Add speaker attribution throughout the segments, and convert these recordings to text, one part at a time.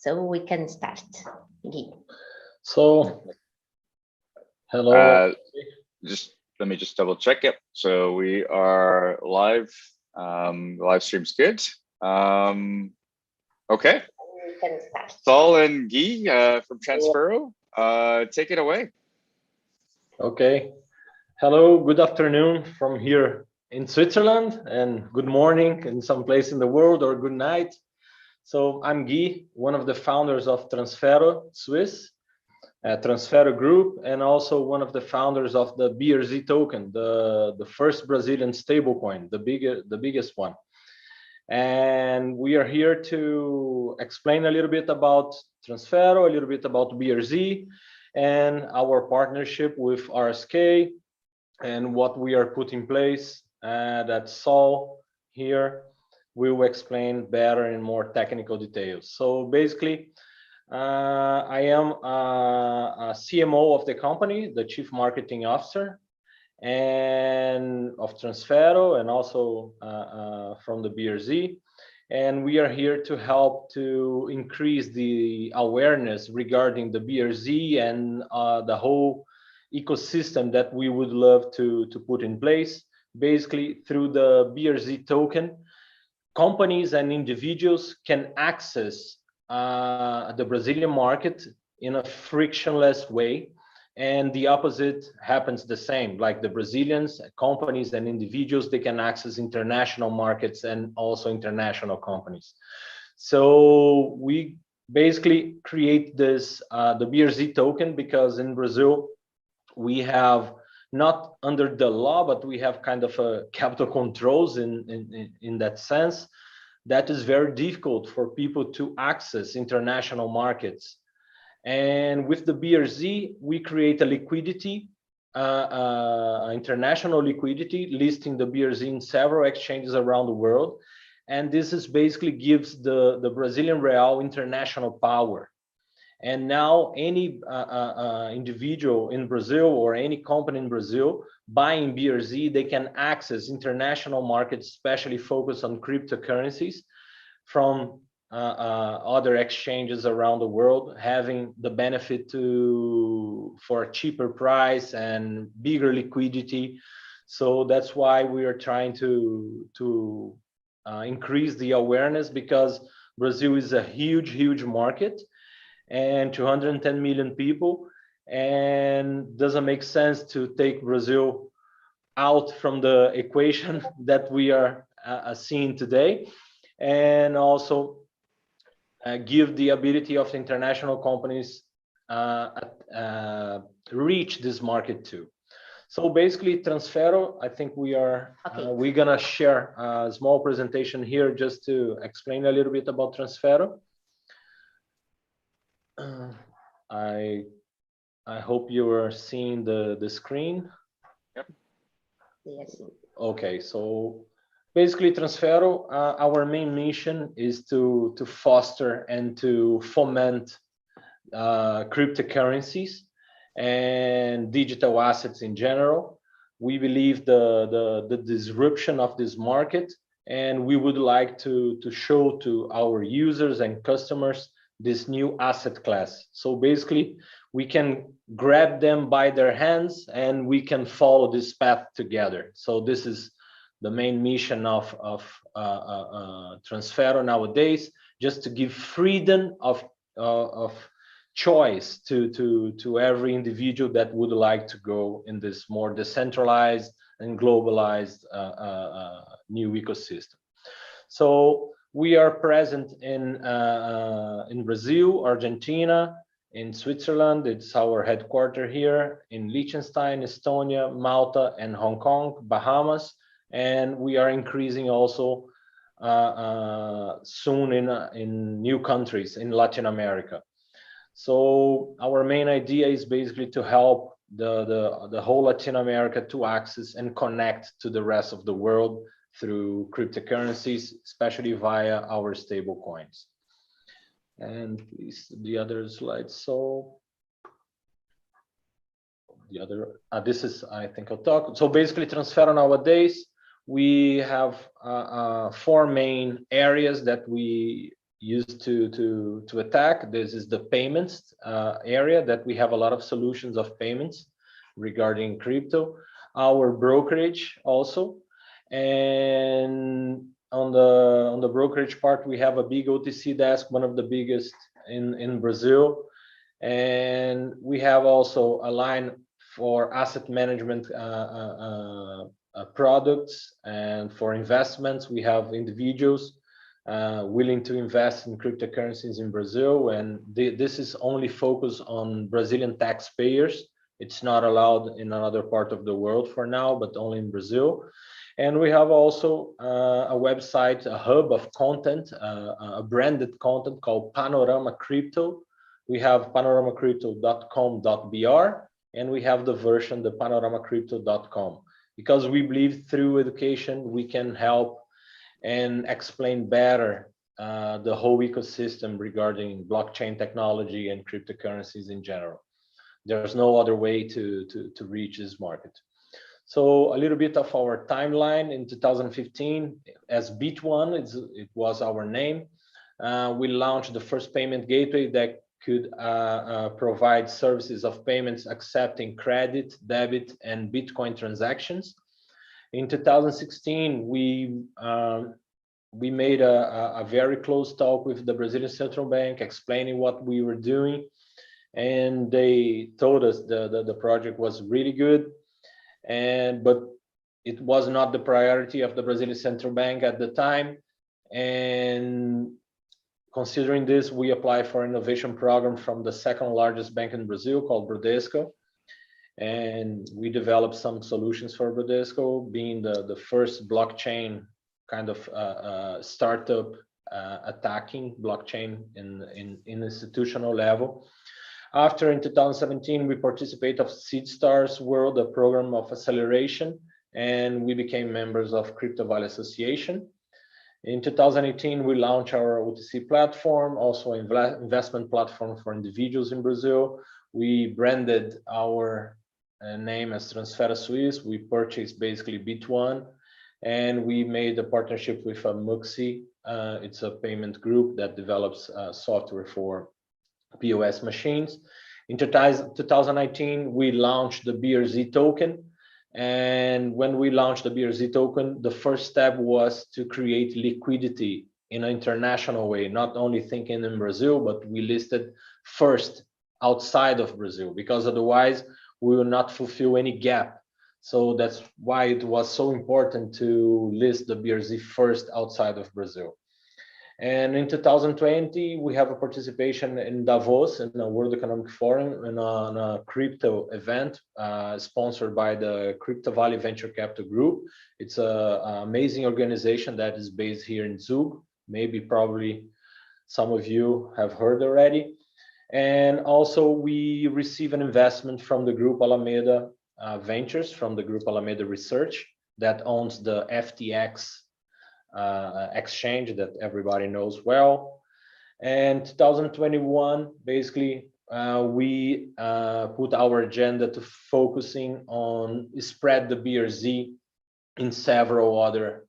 Speaker 1: So we can start.
Speaker 2: So, hello.
Speaker 3: Let me just double check it. So we are live. Live stream's good. Okay. Saul and Guy from Transfero, take it away.
Speaker 2: Okay. Hello, good afternoon from here in Switzerland, and good morning in some place in the world, or good night. So I'm Guy, one of the founders of Transfero Swiss, Transfero Group, and also one of the founders of the BRZ token, the first Brazilian stablecoin, the biggest one. And we are here to explain a little bit about Transfero, a little bit about BRZ, and our partnership with RSK, and what we are putting in place. That Saul here will explain better in more technical details. So basically, I am a CMO of the company, the Chief Marketing Officer, and of Transfero, and also from the BRZ. And we are here to help to increase the awareness regarding the BRZ and the whole ecosystem that we would love to put in place. Basically, through the BRZ token, companies and individuals can access the Brazilian market in a frictionless way, and the opposite happens the same. Like the Brazilians, companies and individuals, they can access international markets and also international companies. So we basically create this the BRZ token because in Brazil we have, not under the law, but we have kind of capital controls in that sense. That is very difficult for people to access international markets. And with the BRZ, we create a liquidity, international liquidity, listing the BRZ in several exchanges around the world. And this is basically gives the Brazilian real international power. And now any individual in Brazil or any company in Brazil buying BRZ, they can access international markets, especially focused on cryptocurrencies, from other exchanges around the world, having the benefit for a cheaper price and bigger liquidity. So that's why we are trying to increase the awareness, because Brazil is a huge market and 210 million people, and doesn't make sense to take Brazil out from the equation that we are seeing today, and also give the ability of international companies reach this market too. So basically, Transfero, I think we are we're gonna share a small presentation here just to explain a little bit about Transfero. I hope you are seeing the screen.
Speaker 3: Yep.
Speaker 1: Yes.
Speaker 2: Okay, so basically Transfero, our main mission is to foster and to foment cryptocurrencies and digital assets in general. We believe the disruption of this market, and we would like to show to our users and customers this new asset class. So basically, we can grab them by their hands and we can follow this path together. So this is the main mission of Transfero nowadays, just to give freedom of choice to every individual that would like to go in this more decentralized and globalized new ecosystem. So we are present in Brazil, Argentina, in Switzerland. It's our headquarters here, in Liechtenstein, Estonia, Malta, and Hong Kong, Bahamas. And we are increasing also soon in new countries in Latin America. So our main idea is basically to help the whole Latin America to access and connect to the rest of the world through cryptocurrencies, especially via our stable coins. And please, the other slide. So the other, this is, I think I'll talk. So basically, Transfero nowadays, we have 4 main areas that we used to attack. This is the payments area that we have a lot of solutions of payments regarding crypto. Our brokerage also, and on the brokerage part, we have a big OTC desk, one of the biggest in Brazil, and we have also a line for asset management products, and for investments we have individuals willing to invest in cryptocurrencies in Brazil, and this is only focused on Brazilian taxpayers. It's not allowed in another part of the world for now, but only in Brazil. And we have also a website, a hub of content, a branded content called Panorama Crypto. We have panoramacrypto.com.br, and we have the version, the panoramacrypto.com, because we believe through education we can help and explain better the whole ecosystem regarding blockchain technology and cryptocurrencies in general. There's no other way to reach this market. So a little bit of our timeline. In 2015, as Bit1, it was our name, we launched the first payment gateway that could provide services of payments accepting credit, debit, and Bitcoin transactions. In 2016, we made a very close talk with the Brazilian Central Bank, explaining what we were doing, and they told us the project was really good, but it was not the priority of the Brazilian Central Bank at the time. And considering this, we applied for an innovation program from the second largest bank in Brazil called Bradesco, and we developed some solutions for Bradesco, being the first blockchain kind of startup attacking blockchain in institutional level. After, in 2017, we participate of SeedStars World, a program of acceleration, and we became members of Crypto Valley Association. In 2018, we launched our OTC platform, also an investment platform for individuals in Brazil. We branded our name as Transfero Swiss. We purchased basically Bit1, and we made a partnership with Muxi. It's a payment group that develops software for POS machines. In 2019, we launched the BRZ token. And when we launched the BRZ token, the first step was to create liquidity in an international way, not only thinking in Brazil, but we listed first outside of Brazil, because otherwise we will not fulfill any gap. So that's why it was so important to list the BRZ first outside of Brazil. And in 2020, we have a participation in Davos in the World Economic Forum and on a crypto event sponsored by the Crypto Valley Venture Capital Group. It's an amazing organization that is based here in Zug. Maybe probably some of you have heard already. And also we receive an investment from the group Alameda Ventures, from the group Alameda Research, that owns the FTX exchange that everybody knows well. And 2021, basically, we put our agenda to focusing on spread the BRZ in several other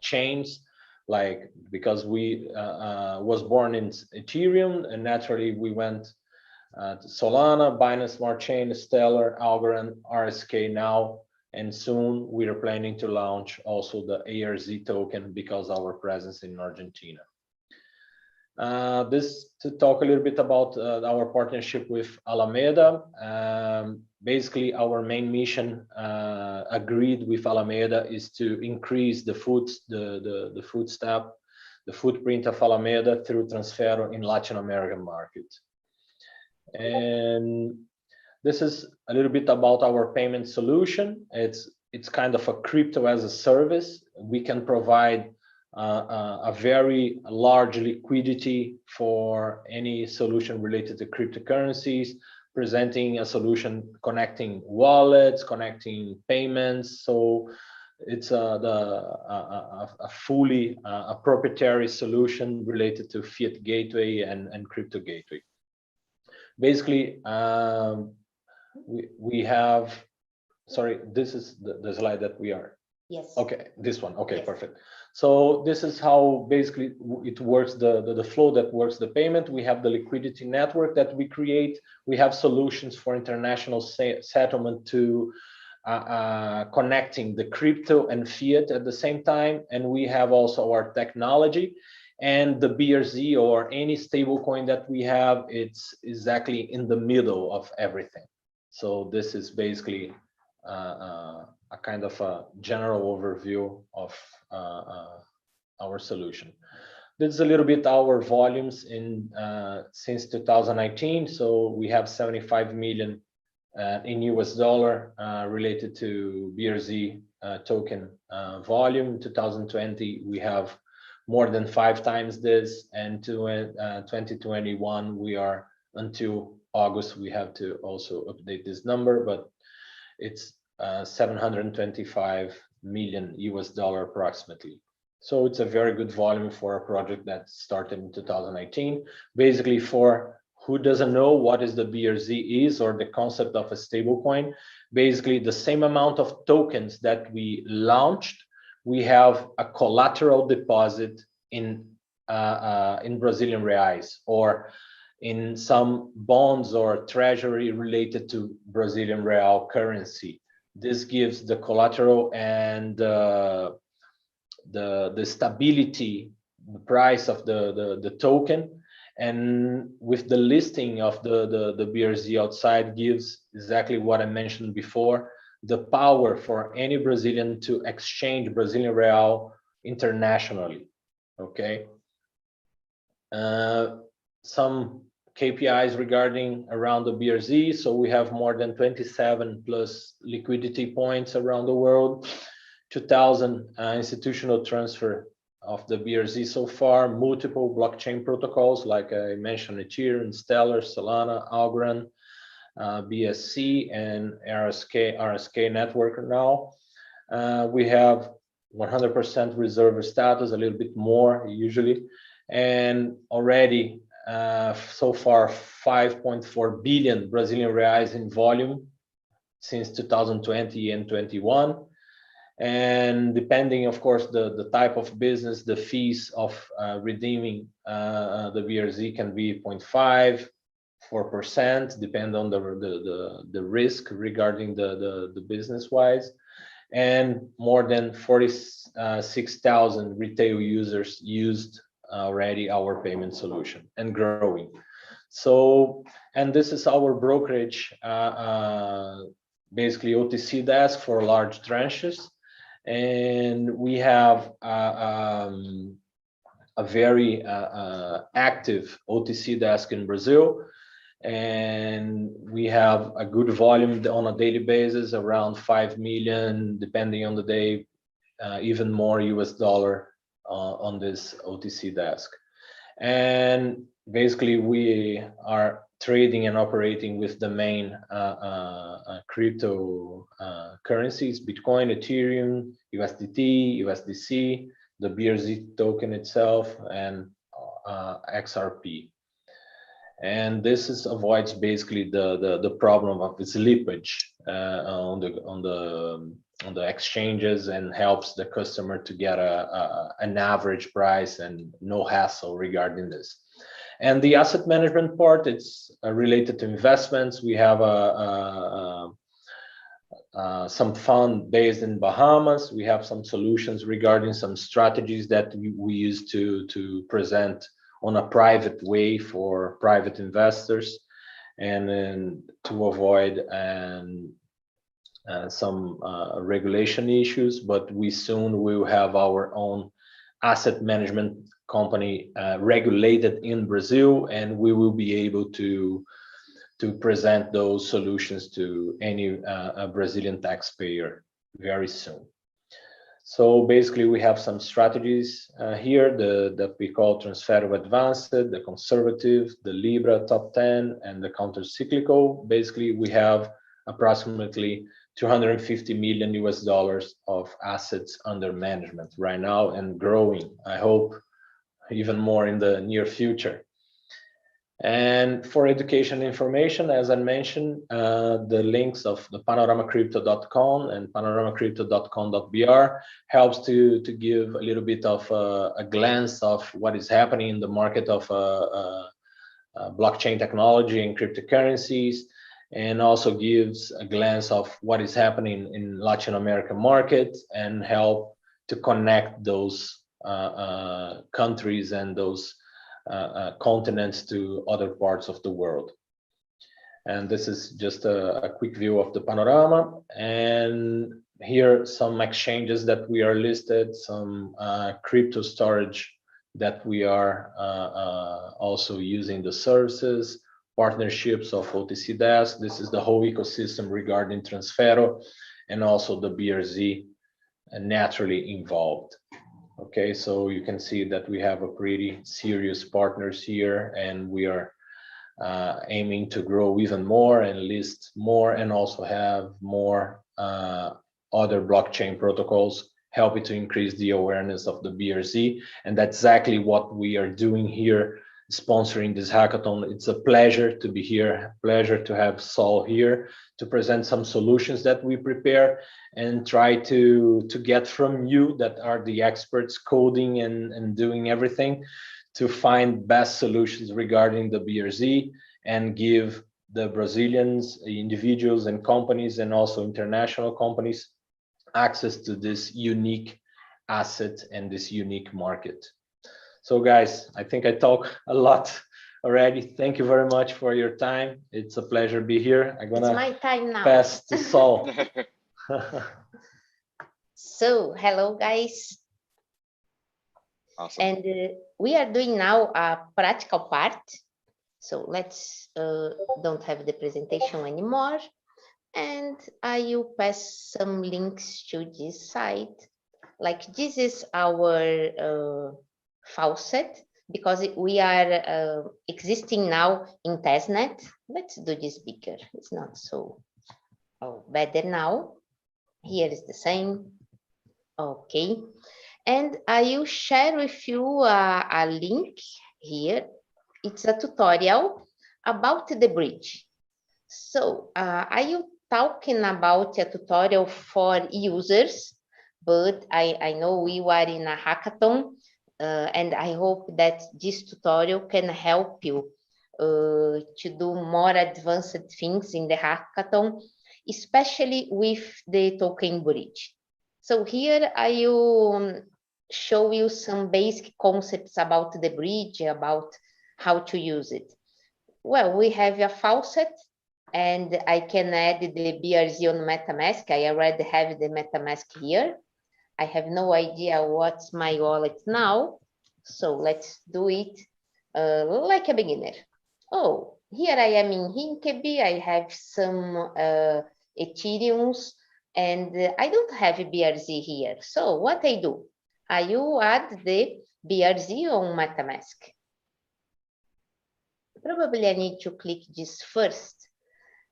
Speaker 2: chains, like, because we was born in Ethereum, and naturally we went to Solana, Binance Smart Chain, Stellar, Algorand, RSK now. And soon we are planning to launch also the BRZ token because our presence in Argentina. This to talk a little bit about our partnership with Alameda. Basically, our main mission agreed with Alameda is to increase the footprint of Alameda through Transfero in Latin American market. And this is a little bit about our payment solution. It's kind of a crypto as a service. We can provide a very large liquidity for any solution related to cryptocurrencies, presenting a solution connecting wallets, connecting payments. So it's a fully proprietary solution related to fiat gateway and crypto gateway. Basically, we have, sorry, this is the slide that we are
Speaker 1: Yes.
Speaker 2: Okay, this one. Okay,
Speaker 1: Yes.
Speaker 2: perfect. So this is how basically it works, the flow that works the payment. We have the liquidity network that we create. We have solutions for international settlement to connecting the crypto and fiat at the same time. And we have also our technology and the BRZ or any stable coin that we have, it's exactly in the middle of everything. So this is basically a kind of a general overview of our solution. This is a little bit our volumes in since 2019. So we have 75 million in US dollar related to BRZ token volume. In 2020, we have more than 5 times this, and to 2021, we are until August, we have to also update this number, but it's 725 million US dollar approximately. So it's a very good volume for a project that started in 2019. Basically, for who doesn't know what is the BRZ is or the concept of a stablecoin, basically the same amount of tokens that we launched, we have a collateral deposit in Brazilian reais or in some bonds or treasury related to Brazilian real currency. This gives the collateral and the stability, the price of the token, and with the listing of the BRZ outside gives exactly what I mentioned before, the power for any Brazilian to exchange Brazilian real internationally. Okay. Some KPIs regarding around the BRZ. So we have more than 27 plus liquidity points around the world, 2,000 institutional transfer of the BRZ so far, multiple blockchain protocols, like I mentioned, Ethereum, Stellar, Solana, Algorand, BSC, and RSK network now. We have 100% reserve status, a little bit more usually, and already so far 5.4 billion Brazilian reais in volume since 2020 and 21. And depending, of course, the type of business, the fees of redeeming the BRZ can be 0.5, 4%, depend on the risk regarding the business wise. And more than 46,000 retail users used already our payment solution and growing. So, and this is our brokerage, basically OTC desk for large tranches. And we have a very active OTC desk in Brazil, and we have a good volume on a daily basis, around 5 million, depending on the day, even more US dollar on this OTC desk. And basically we are trading and operating with the main crypto currencies: Bitcoin, Ethereum, USDT, USDC, the BRZ token itself, and XRP. And this avoids basically the problem of slippage on the exchanges, and helps the customer to get an average price and no hassle regarding this. And the asset management part, it's related to investments. We have some fund based in Bahamas. We have some solutions regarding some strategies that we use to present on a private way for private investors, and then to avoid some regulation issues. But we soon will have our own asset management company regulated in Brazil, and we will be able to present those solutions to any Brazilian taxpayer very soon. So basically we have some strategies here that we call Transfero Advanced, the Conservative, the Libra Top 10, and the Counter Cyclical. Basically we have approximately 250 million US dollars of assets under management right now, and growing, I hope even more in the near future. And for education information, as I mentioned, the links of the panoramacrypto.com and panoramacrypto.com.br helps to give a little bit of a glance of what is happening in the market of blockchain technology and cryptocurrencies, and also gives a glance of what is happening in Latin American markets and help to connect those countries and those continents to other parts of the world. And this is just a quick view of the panorama. And here some exchanges that we are listed, some crypto storage that we are also using the services, partnerships of OTC Desk. This is the whole ecosystem regarding Transfero, and also the BRZ naturally involved. Okay, so you can see that we have a pretty serious partners here, and we are aiming to grow even more and list more, and also have more other blockchain protocols helping to increase the awareness of the BRZ. And that's exactly what we are doing here, sponsoring this hackathon. It's a pleasure to be here, pleasure to have Saul here to present some solutions that we prepare and try to get from you that are the experts coding and doing everything to find best solutions regarding the BRZ and give the Brazilians, individuals and companies, and also international companies access to this unique asset and this unique market. So guys, I think I talk a lot already. Thank you very much for your time. It's a pleasure to be here. I'm gonna
Speaker 1: It's my time now.
Speaker 2: pass to Saul.
Speaker 1: So, hello guys.
Speaker 3: Awesome.
Speaker 1: And we are doing now a practical part. So let's don't have the presentation anymore. And I will pass some links to this site. Like this is our faucet, because we are existing now in testnet. Let's do this bigger. It's not so better now. Here is the same. Okay. And I will share with you a link here. It's a tutorial about the bridge. So I will talking about a tutorial for users, but I know we are in a hackathon, and I hope that this tutorial can help you to do more advanced things in the hackathon, especially with the token bridge. So here I will show you some basic concepts about the bridge, about how to use it. Well, we have a faucet, and I can add the BRZ on MetaMask. I already have the MetaMask here. I have no idea what's my wallet now. So let's do it like a beginner. Oh, here I am in Hinkeby. I have some Ethereums, and I don't have a BRZ here. So what I do? I will add the BRZ on MetaMask. Probably I need to click this first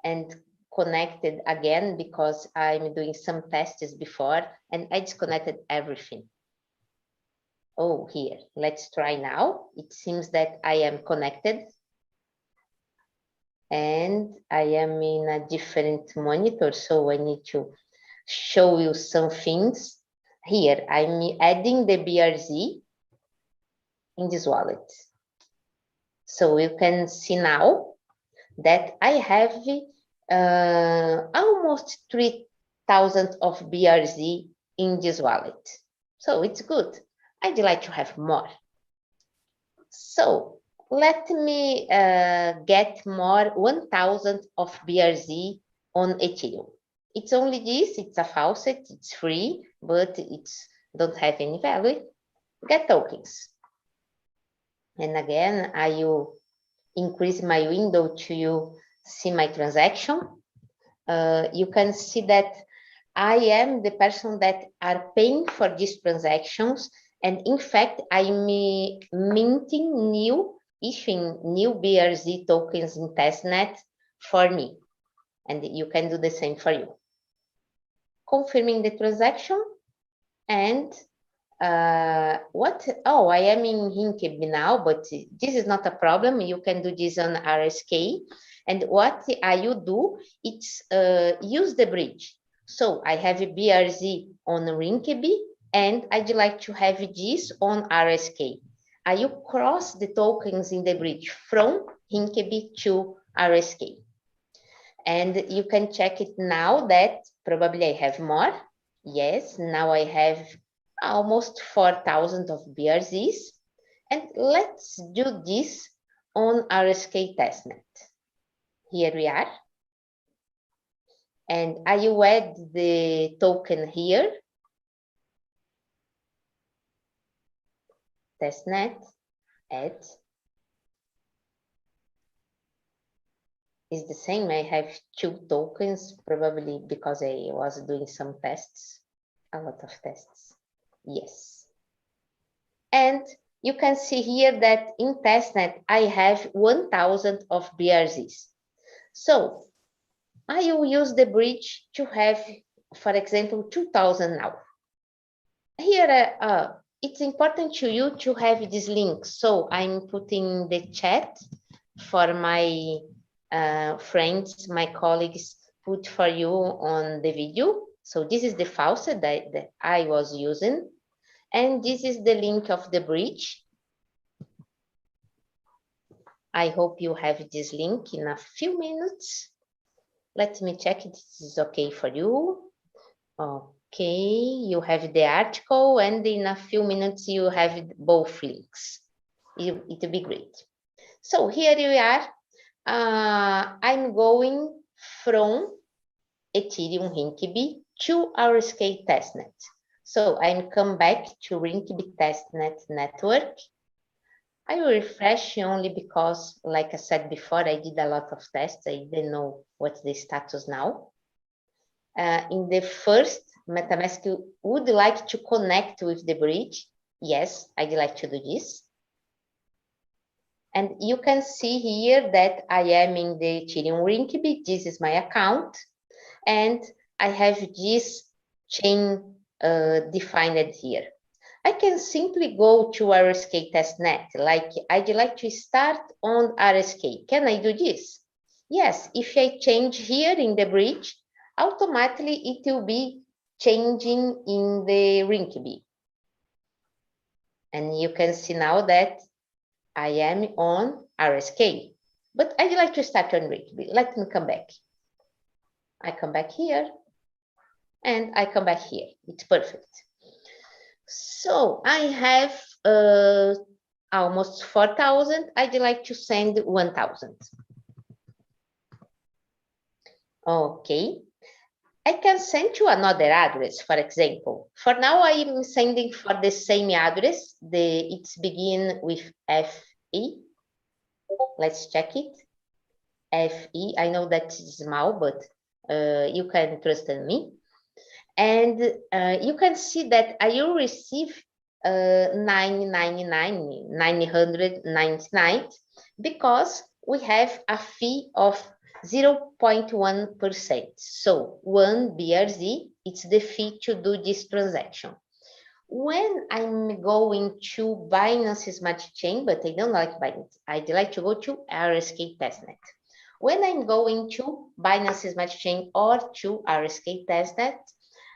Speaker 1: and connect it again, because I'm doing some tests before and I disconnected everything. Oh, here, let's try now. It seems that I am connected and I am in a different monitor, so I need to show you some things. Here, I'm adding the BRZ in this wallet. So you can see now that I have almost 3,000 of BRZ in this wallet. So it's good. I'd like to have more. So let me get more 1,000 of BRZ on Ethereum. It's only this, it's a faucet, it's free, but it's don't have any value. Get tokens. And again, I will increase my window to you see my transaction. You can see that I am the person that are paying for these transactions. And in fact, I'm minting issuing new BRZ tokens in testnet for me. And you can do the same for you. Confirming the transaction and Oh, I am in Hinkeby now, but this is not a problem. You can do this on RSK. And what you do, it's use the bridge. So I have a BRZ on Rinkeby, and I'd like to have this on RSK. You cross the tokens in the bridge from Hinkeby to RSK. And you can check it now that probably I have more. Yes, now I have almost 4,000 of BRZs. And let's do this on RSK testnet. Here we are. And I will add the token here. Testnet, add. Is the same. I have 2 tokens, probably because I was doing some tests, a lot of tests. Yes. And you can see here that in testnet, I have 1,000 of BRZs. So I will use the bridge to have, for example, 2,000 now. Here, it's important to you to have this link. So I'm putting the chat for my friends, my colleagues put for you on the video. So this is the faucet that I was using. And this is the link of the bridge. I hope you have this link in a few minutes. Let me check if this is okay for you. Okay, you have the article, and in a few minutes you have both links. It will be great. So here we are. I'm going from Ethereum Rinkeby to RSK testnet. So I'm come back to Rinkeby testnet network. I will refresh only because, like I said before, I did a lot of tests. I didn't know what's the status now. In the first, MetaMask would like to connect with the bridge. Yes, I'd like to do this. And you can see here that I am in the Ethereum Rinkeby. This is my account. And I have this chain defined here. I can simply go to RSK testnet, like I'd like to start on RSK. Can I do this? Yes, if I change here in the bridge, automatically it will be changing in the Rinkeby. And you can see now that I am on RSK, but I'd like to start on Rinkeby. Let me come back. I come back here and I come back here. It's perfect. So I have almost 4,000. I'd like to send 1,000. Okay. I can send to another address, for example. For now, I am sending for the same address. It's begin with FE. Let's check it. FE. I know that it's small, but you can trust in me. And you can see that I will receive 999 because we have a fee of 0.1%. So 1 BRZ, it's the fee to do this transaction. When I'm going to Binance Smart Chain, but I don't like Binance, I'd like to go to RSK testnet. When I'm going to Binance Smart Chain or to RSK testnet,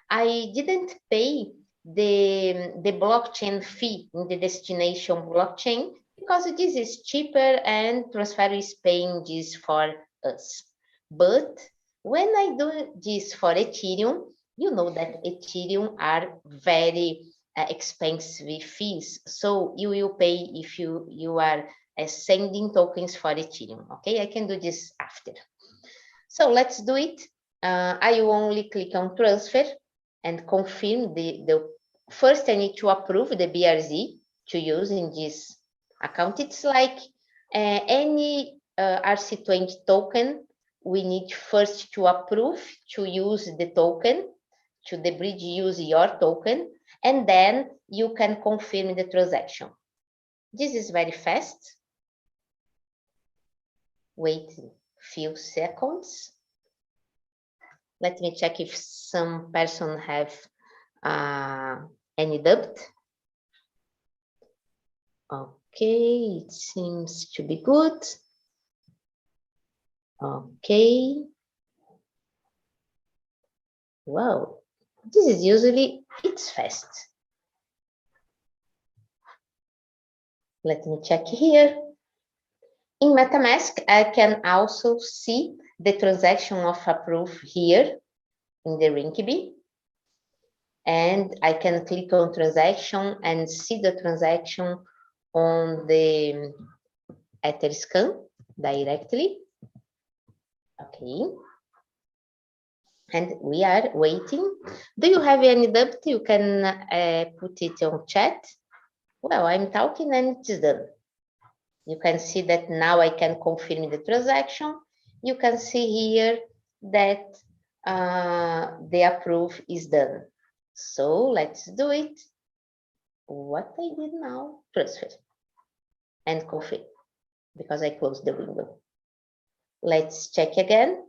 Speaker 1: I didn't pay the blockchain fee in the destination blockchain because this is cheaper and Transfero is paying this for us. But when I do this for Ethereum, you know that Ethereum are very expensive fees. So you will pay if you are sending tokens for Ethereum. Okay, I can do this after. So let's do it. I will only click on transfer and confirm the first I need to approve the BRZ to use in this account. It's like any RC20 token, we need first to approve to use the token, to the bridge use your token, and then you can confirm the transaction. This is very fast. Wait a few seconds. Let me check if some person have any doubt. Okay, it seems to be good. Okay. Wow, this is usually, it's fast. Let me check here. In MetaMask, I can also see the transaction of approve here in the Rinkeby. And I can click on transaction and see the transaction on the Etherscan directly. Okay. And we are waiting. Do you have any doubt? You can put it on chat. Well, I'm talking and it's done. You can see that now I can confirm the transaction. You can see here that the approve is done. So let's do it. What I did now, transfer and confirm because I closed the window. Let's check again.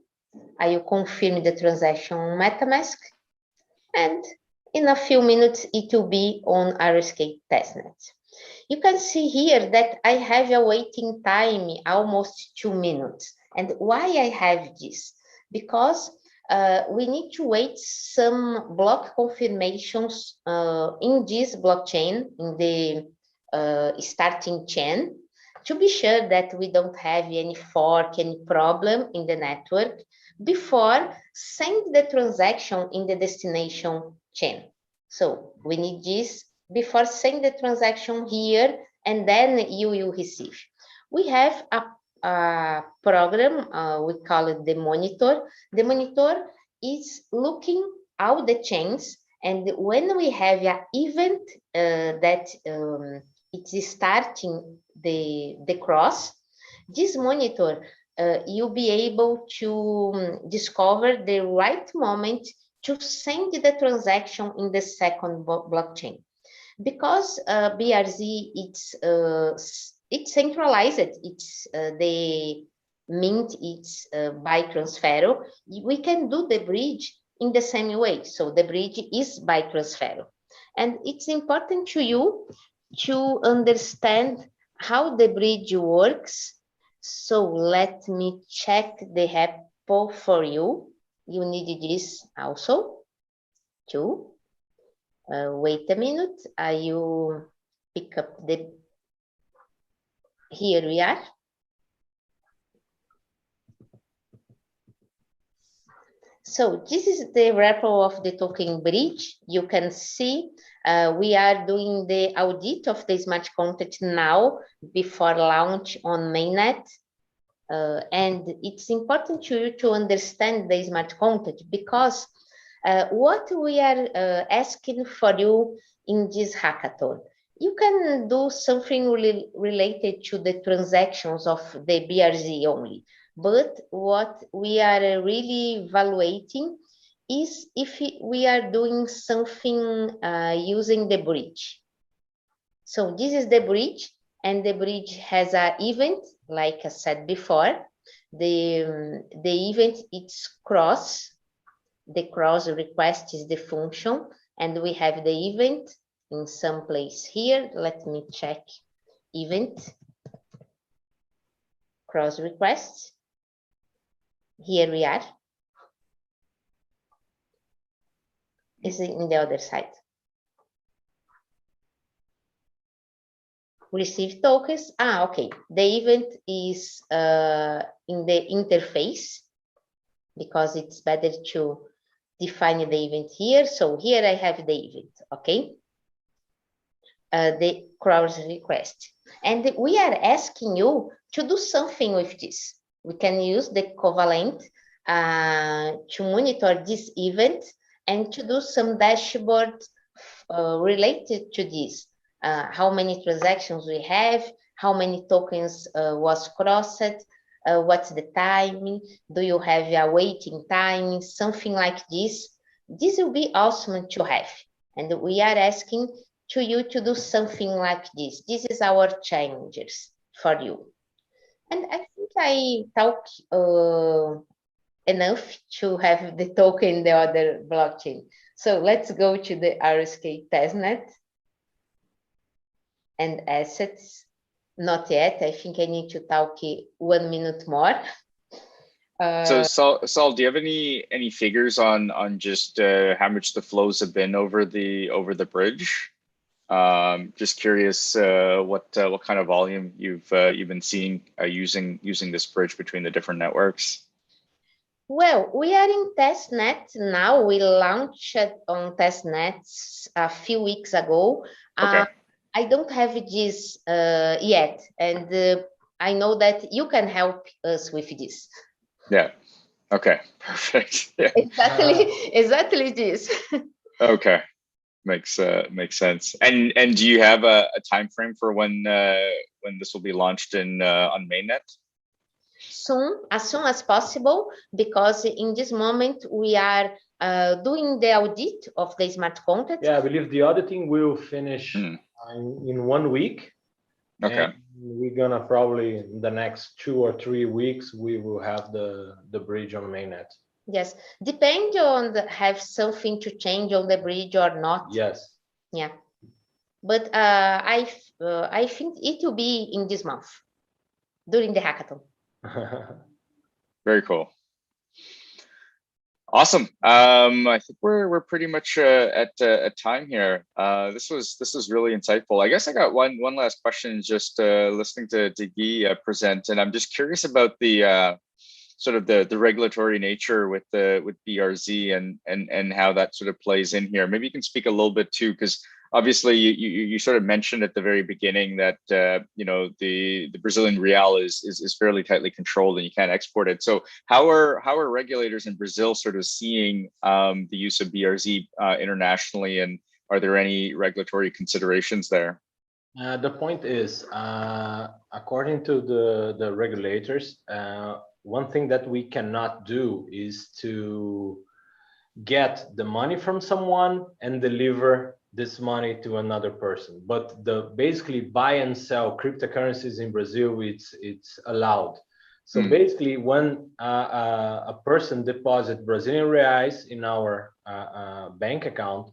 Speaker 1: I will confirm the transaction on MetaMask, and in a few minutes it will be on RSK testnet. You can see here that I have a waiting time almost 2 minutes. And why I have this? Because we need to wait some block confirmations in this blockchain, in the starting chain, to be sure that we don't have any fork, any problem in the network before send the transaction in the destination chain. So we need this before send the transaction here, and then you will receive. We have a program, we call it the monitor. The monitor is looking all the chains, and when we have an event that it is starting the cross, this monitor, you'll be able to discover the right moment to send the transaction in the second blockchain. Because BRZ, it's centralized, it's the mint, it's by Transfero, we can do the bridge in the same way. So the bridge is by Transfero. And it's important to you to understand how the bridge works. So let me check the repo for you. You need this also too. Wait a minute, I will pick up the, here we are. So this is the repo of the token bridge. You can see we are doing the audit of the smart contract now before launch on mainnet. And it's important to you to understand the smart contract because what we are asking for you in this hackathon, you can do something related to the transactions of the BRZ only. But what we are really evaluating is if we are doing something using the bridge. So this is the bridge, and the bridge has an event, like I said before. The event, it's cross. The cross request is the function, and we have the event in some place here. Let me check event, cross requests. Here we are. It's in the other side. Receive tokens. Okay. The event is in the interface because it's better to define the event here. So here I have the event, okay? The cross request. And we are asking you to do something with this. We can use the Covalent to monitor this event and to do some dashboard related to this. How many transactions we have, how many tokens was crossed, what's the timing, do you have a waiting time, something like this. This will be awesome to have. And we are asking to you to do something like this. This is our challenges for you. And I think I talked enough to have the token in the other blockchain. So let's go to the RSK testnet. and assets. Not yet. I think I need to talk 1 minute more.
Speaker 3: So Saul, do you have any figures on just how much the flows have been over the bridge? Just curious what kind of volume you've been seeing using this bridge between the different networks.
Speaker 1: Well, we are in testnet now. We launched on testnets a few weeks ago.
Speaker 3: Okay.
Speaker 1: I don't have this yet, and I know that you can help us with this.
Speaker 3: Yeah. Okay. Perfect. Yeah.
Speaker 1: Exactly this.
Speaker 3: Okay. Makes sense. And do you have a time frame for when this will be launched on mainnet?
Speaker 1: Soon, as soon as possible, because in this moment we are doing the audit of the smart contract.
Speaker 2: Yeah, I believe the auditing will finish in 1 week.
Speaker 3: Okay.
Speaker 2: And we're gonna probably in the next 2 or 3 weeks we will have the bridge on mainnet.
Speaker 1: Yes, depend on have something to change on the bridge or not.
Speaker 2: Yes.
Speaker 1: Yeah, but I think it will be in this month during the hackathon.
Speaker 3: Very cool. Awesome. I think we're pretty much at time here. This was really insightful. I guess I got one last question. Just listening to Guy present, and I'm just curious about the sort of the regulatory nature with BRZ and how that sort of plays in here. Maybe you can speak a little bit too, because obviously you sort of mentioned at the very beginning that the Brazilian real is fairly tightly controlled and you can't export it. So how are regulators in Brazil sort of seeing the use of BRZ internationally, and are there any regulatory considerations there?
Speaker 2: The point is, according to the regulators, one thing that we cannot do is to get the money from someone and deliver this money to another person. But basically buy and sell cryptocurrencies in Brazil, it's allowed. So basically, when a person deposits Brazilian reais in our bank account,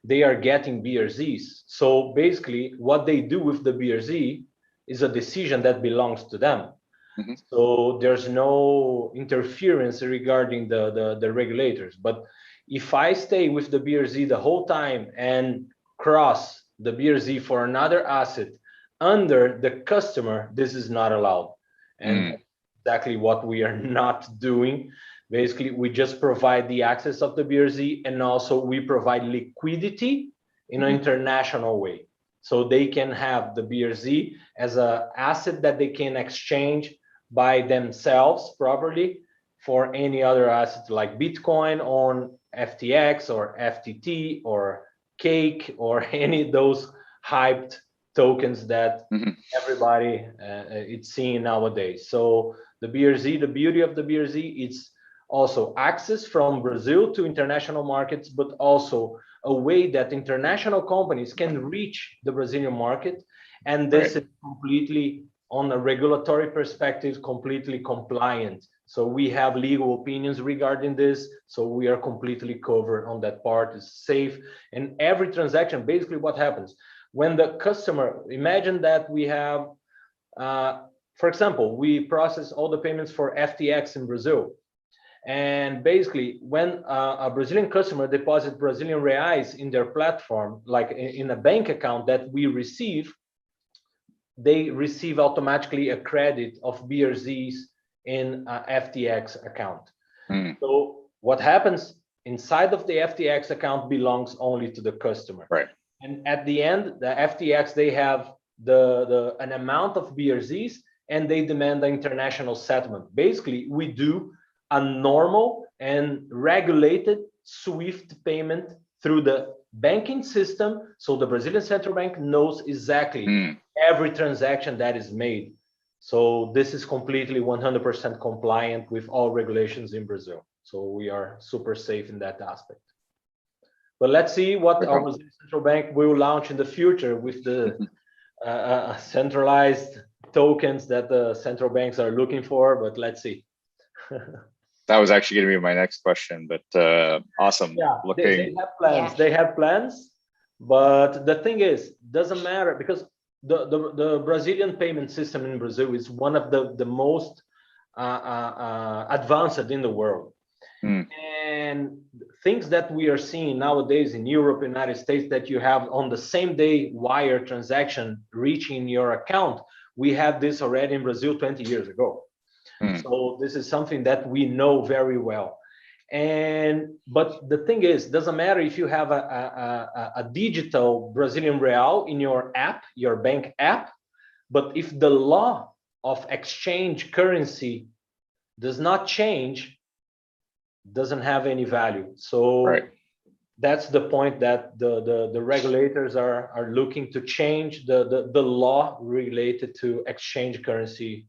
Speaker 2: they are getting BRZs. So basically, what they do with the BRZ is a decision that belongs to them. So there's no interference regarding the regulators. But if I stay with the BRZ the whole time and cross the BRZ for another asset under the customer, this is not allowed. And exactly what we are not doing. Basically, we just provide the access of the BRZ, and also we provide liquidity in an international way. So they can have the BRZ as an asset that they can exchange by themselves properly for any other asset like Bitcoin on FTX or FTT or Cake or any of those hyped tokens that everybody is seeing nowadays. So the BRZ, the beauty of the BRZ, it's also access from Brazil to international markets, but also a way that international companies can reach the Brazilian market. And this is completely, on a regulatory perspective, completely compliant. So we have legal opinions regarding this. So we are completely covered on that part. It's safe. And every transaction, basically what happens when the customer, imagine that we have, for example, we process all the payments for FTX in Brazil. And basically, when a Brazilian customer deposits Brazilian reais in their platform, like in a bank account that we receive, they receive automatically a credit of BRZs in a FTX account. So what happens inside of the FTX account belongs only to the customer. And at the end, the FTX, they have an amount of BRZs and they demand the international settlement. Basically, we do a normal and regulated SWIFT payment through the banking system. So the Brazilian Central Bank knows exactly every transaction that is made. So this is completely 100% compliant with all regulations in Brazil. So we are super safe in that aspect. But let's see what our Brazilian Central Bank will launch in the future with the centralized tokens that the central banks are looking for, but let's see.
Speaker 3: That was actually going to be my next question, but awesome.
Speaker 2: Yeah, they have plans. They have plans, but the thing is, doesn't matter, because the Brazilian payment system in Brazil is one of the most advanced in the world. And things that we are seeing nowadays in Europe, United States, that you have on the same day wire transaction reaching your account, we had this already in Brazil 20 years ago. So this is something that we know very well. But the thing is, doesn't matter if you have a digital Brazilian real in your app, your bank app, but if the law of exchange currency does not change, doesn't have any value. So that's the point that the regulators are looking to change the law related to exchange currency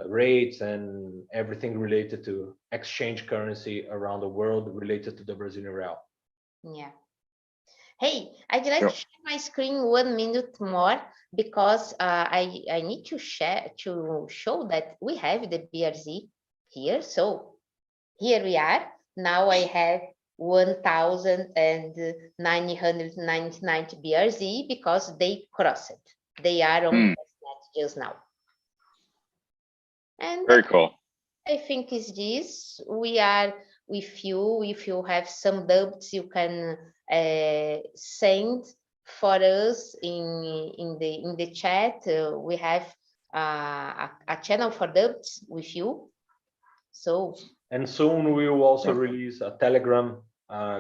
Speaker 2: rates and everything related to exchange currency around the world related to the Brazilian real.
Speaker 1: Yeah. Hey, I'd like to share my screen 1 minute more because I need to show that we have the BRZ here. So here we are. Now I have 1,999 BRZ because they crossed it. They are on just now. And
Speaker 3: very cool.
Speaker 1: I think is this. We are with you. If you have some doubts, you can send for us in the chat. We have a channel for doubts with you. So.
Speaker 2: And soon we will also release a Telegram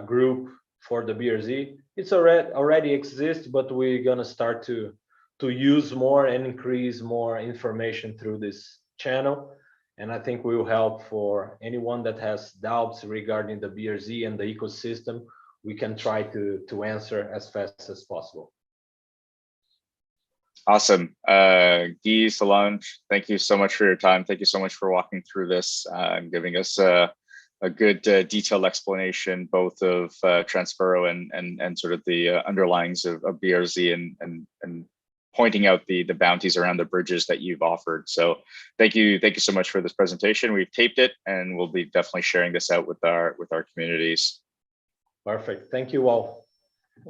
Speaker 2: group for the BRZ. It's already exists, but we're gonna start to use more and increase more information through this channel. And I think we will help for anyone that has doubts regarding the BRZ and the ecosystem. We can try to answer as fast as possible.
Speaker 3: Awesome. Guy, Solange, thank you so much for your time. Thank you so much for walking through this and giving us a good detailed explanation, both of Transfero and sort of the underlyings of BRZ and pointing out the bounties around the bridges that you've offered. So thank you so much for this presentation. We've taped it and we'll be definitely sharing this out with our communities.
Speaker 2: Perfect. Thank you all.